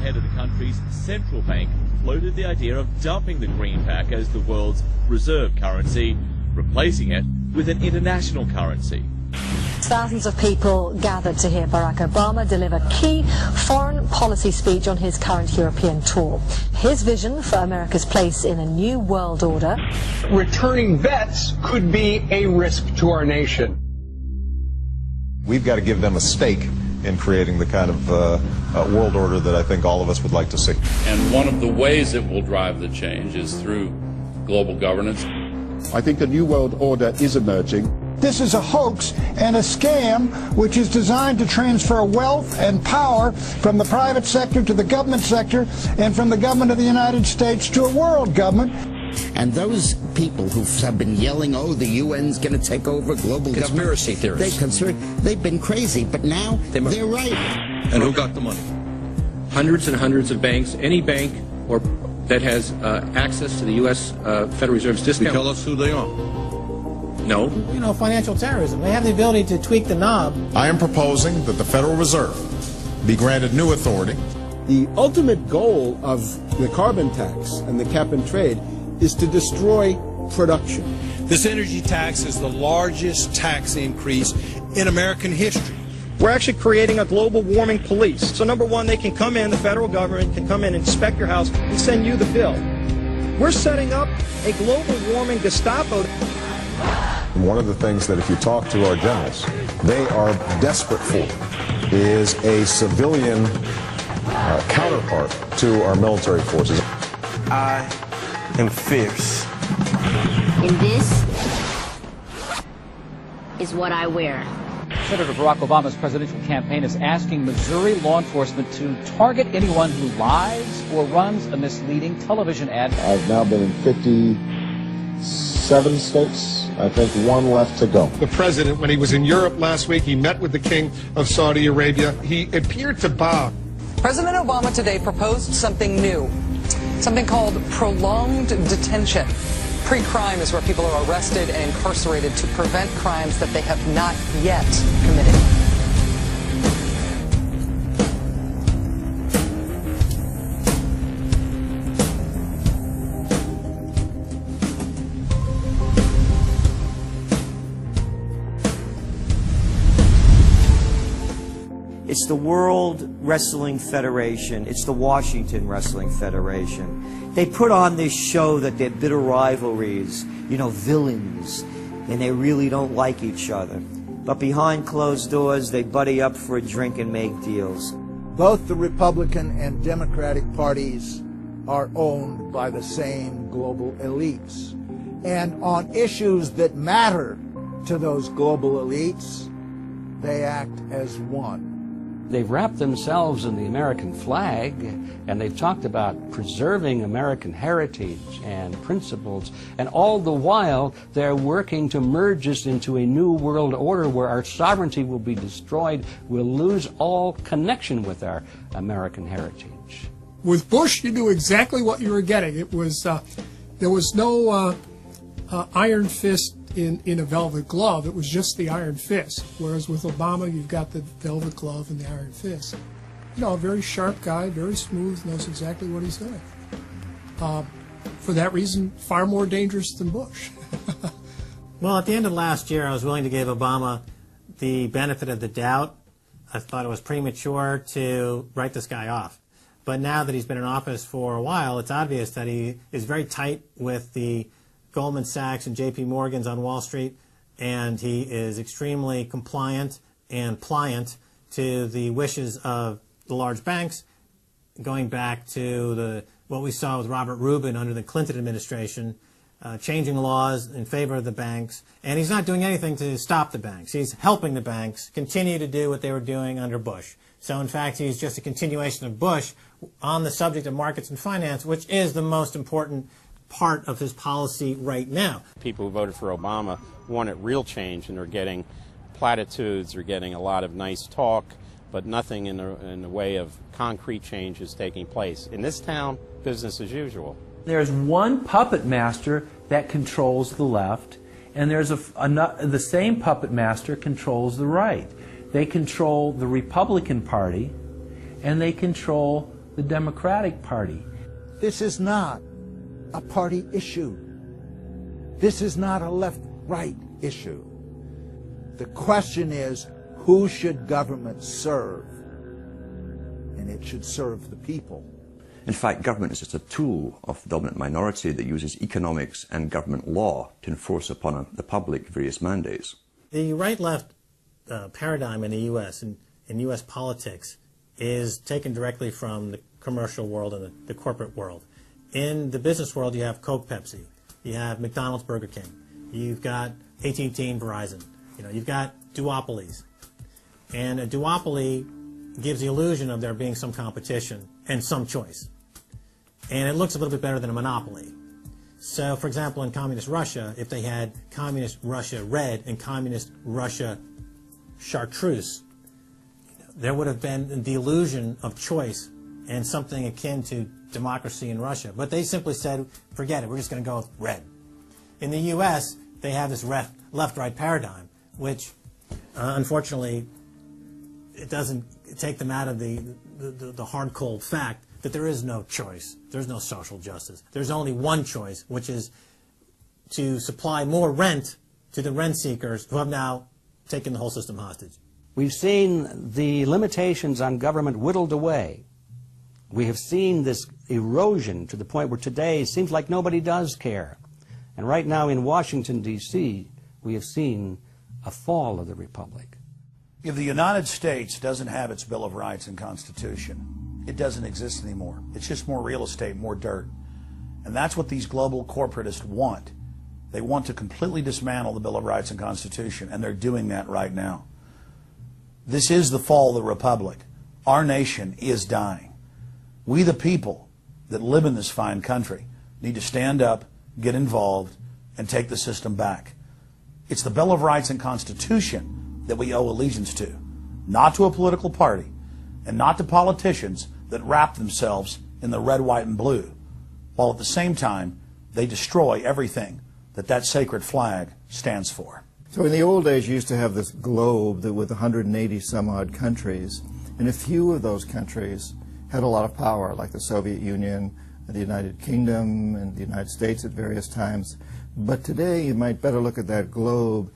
head of the country's central bank floated the idea of dumping the greenback as the world's reserve currency, replacing it with an international currency. Thousands of people gathered to hear Barack Obama deliver key foreign policy speech on his current European tour. His vision for America's place in a new world order. Returning vets could be a risk to our nation. We've got to give them a stake in creating the kind of world order that I think all of us would like to see. And one of the ways it will drive the change is through global governance. I think a new world order is emerging. This is a hoax and a scam which is designed to transfer wealth and power from the private sector to the government sector and from the government of the United States to a world government. And those people who have been yelling, oh, the UN's going to take over global conspiracy theorists. They've been crazy, but now they're right. And who got the money? Hundreds and hundreds of banks. Any bank or that has access to the U.S. Federal Reserve's discount. Tell us who they are. No. You know, financial terrorism. They have the ability to tweak the knob. I am proposing that the Federal Reserve be granted new authority. The ultimate goal of the carbon tax and the cap and trade is to destroy production. This energy tax is the largest tax increase in American history. We're actually creating a global warming police. So number one, they can come in, the federal government can come in and inspect your house and send you the bill. We're setting up a global warming Gestapo. One of the things that if you talk to our generals, they are desperate for is a civilian counterpart to our military forces. I am fierce. And this is what I wear. Senator Barack Obama's presidential campaign is asking Missouri law enforcement to target anyone who lies or runs a misleading television ad. I've now been in 57 states. I think one left to go. The president, when he was in Europe last week, he met with the King of Saudi Arabia. He appeared to bow. President Obama today proposed something new, something called prolonged detention. Pre-crime is where people are arrested and incarcerated to prevent crimes that they have not yet committed. It's the World Wrestling Federation. It's the Washington Wrestling Federation. They put on this show that they're bitter rivalries, you know, villains, and they really don't like each other. But behind closed doors, they buddy up for a drink and make deals. Both the Republican and Democratic parties are owned by the same global elites. And on issues that matter to those global elites, they act as one. They've wrapped themselves in the American flag, and they've talked about preserving American heritage and principles, and all the while they're working to merge us into a new world order where our sovereignty will be destroyed. We'll lose all connection with our American heritage. With Bush, you knew exactly what you were getting. It was there was no iron fist in a velvet glove. It was just the iron fist. Whereas with Obama, you've got the velvet glove and the iron fist. You know, a very sharp guy, very smooth, knows exactly what he's doing. For that reason, far more dangerous than Bush. Well, at the end of last year, I was willing to give Obama the benefit of the doubt. I thought it was premature to write this guy off. But now that he's been in office for a while, it's obvious that he is very tight with the Goldman Sachs and J.P. Morgan's on Wall Street, and he is extremely compliant and pliant to the wishes of the large banks, going back to what we saw with Robert Rubin under the Clinton administration, changing laws in favor of the banks, and he's not doing anything to stop the banks. He's helping the banks continue to do what they were doing under Bush. So, in fact, he's just a continuation of Bush on the subject of markets and finance, which is the most important part of his policy right now. People who voted for Obama wanted real change, and they're getting platitudes, they're getting a lot of nice talk, but nothing in the way of concrete change is taking place. In this town, business as usual. There's one puppet master that controls the left, and there's the same puppet master controls the right. They control the Republican Party, and they control the Democratic Party. This is not a party issue. This is not a left-right issue. The question is, who should government serve? And it should serve the people. In fact, government is just a tool of the dominant minority that uses economics and government law to enforce upon the public various mandates. The right-left paradigm in the U.S. and in U.S. politics is taken directly from the commercial world and the corporate world. In the business world, you have Coke, Pepsi. You have McDonald's, Burger King. You've got AT&T and Verizon. You've got duopolies. And a duopoly gives the illusion of there being some competition and some choice. And it looks a little bit better than a monopoly. So, for example, in Communist Russia, if they had Communist Russia Red and Communist Russia Chartreuse, there would have been the illusion of choice and something akin to democracy in Russia. But they simply said, forget it, we're just going to go with red. In the U.S., they have this left-right paradigm, which, unfortunately, it doesn't take them out of the hard, cold fact that there is no choice. There's no social justice. There's only one choice, which is to supply more rent to the rent seekers who have now taken the whole system hostage. We've seen the limitations on government whittled away. We have seen this erosion to the point where today it seems like nobody does care. And right now in Washington, D.C., we have seen a fall of the republic. If the United States doesn't have its Bill of Rights and Constitution, it doesn't exist anymore. It's just more real estate, more dirt. And that's what these global corporatists want. They want to completely dismantle the Bill of Rights and Constitution, and they're doing that right now. This is the fall of the republic. Our nation is dying. We, the people that live in this fine country, need to stand up, get involved, and take the system back. It's the Bill of Rights and Constitution that we owe allegiance to, not to a political party, and not to politicians that wrap themselves in the red, white, and blue, while at the same time they destroy everything that sacred flag stands for. So in the old days, you used to have this globe that with 180 some odd countries, and a few of those countries had a lot of power, like the Soviet Union, the United Kingdom, and the United States at various times. But today, you might better look at that globe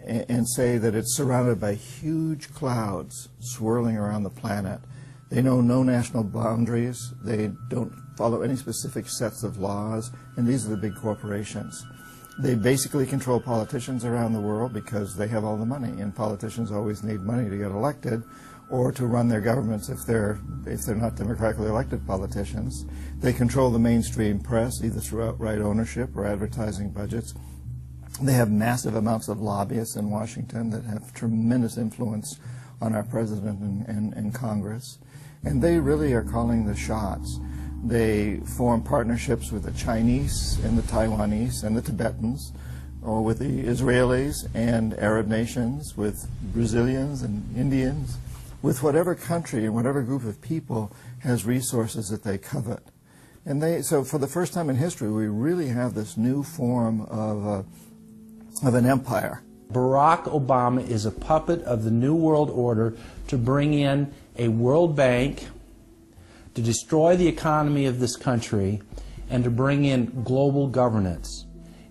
and say that it's surrounded by huge clouds swirling around the planet. They know no national boundaries. They don't follow any specific sets of laws, and these are the big corporations. They basically control politicians around the world because they have all the money, and politicians always need money to get elected or to run their governments if they're not democratically elected politicians. They control the mainstream press, either through outright ownership or advertising budgets. They have massive amounts of lobbyists in Washington that have tremendous influence on our president and Congress. And they really are calling the shots. They form partnerships with the Chinese and the Taiwanese and the Tibetans, or with the Israelis and Arab nations, with Brazilians and Indians, with whatever country and whatever group of people has resources that they covet. And so for the first time in history, we really have this new form of an empire. Barack Obama is a puppet of the New World Order to bring in a World Bank, to destroy the economy of this country, and to bring in global governance.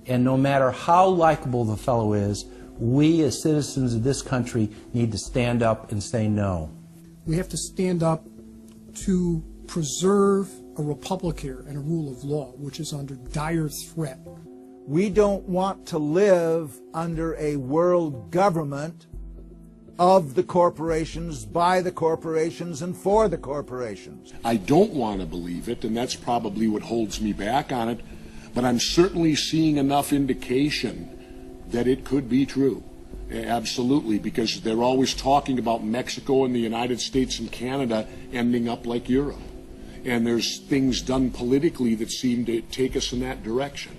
And no matter how likable the fellow is, we as citizens of this country need to stand up and say no. We have to stand up to preserve a republic here and a rule of law, which is under dire threat. We don't want to live under a world government of the corporations, by the corporations, and for the corporations. I don't want to believe it, and that's probably what holds me back on it, but I'm certainly seeing enough indication that it could be true. Absolutely, because they're always talking about Mexico and the United States and Canada ending up like Europe. And there's things done politically that seem to take us in that direction.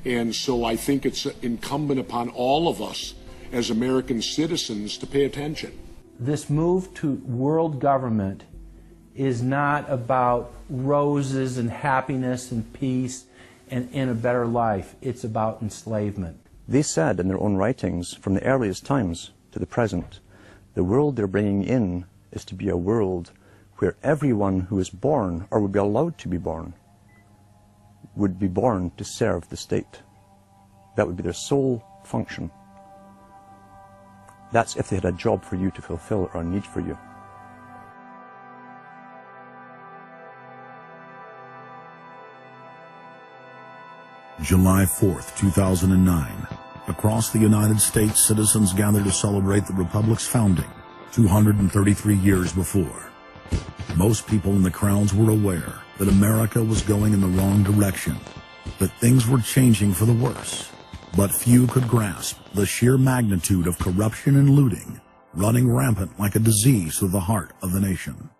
And so I think it's incumbent upon all of us as American citizens to pay attention. This move to world government is not about roses and happiness and peace and in a better life. It's about enslavement. They said in their own writings, from the earliest times to the present, the world they're bringing in is to be a world where everyone who is born, or would be allowed to be born, would be born to serve the state. That would be their sole function. That's if they had a job for you to fulfill or a need for you. July 4th, 2009. Across the United States, citizens gathered to celebrate the Republic's founding 233 years before. Most people in the crowds were aware that America was going in the wrong direction, that things were changing for the worse. But few could grasp the sheer magnitude of corruption and looting running rampant like a disease through the heart of the nation.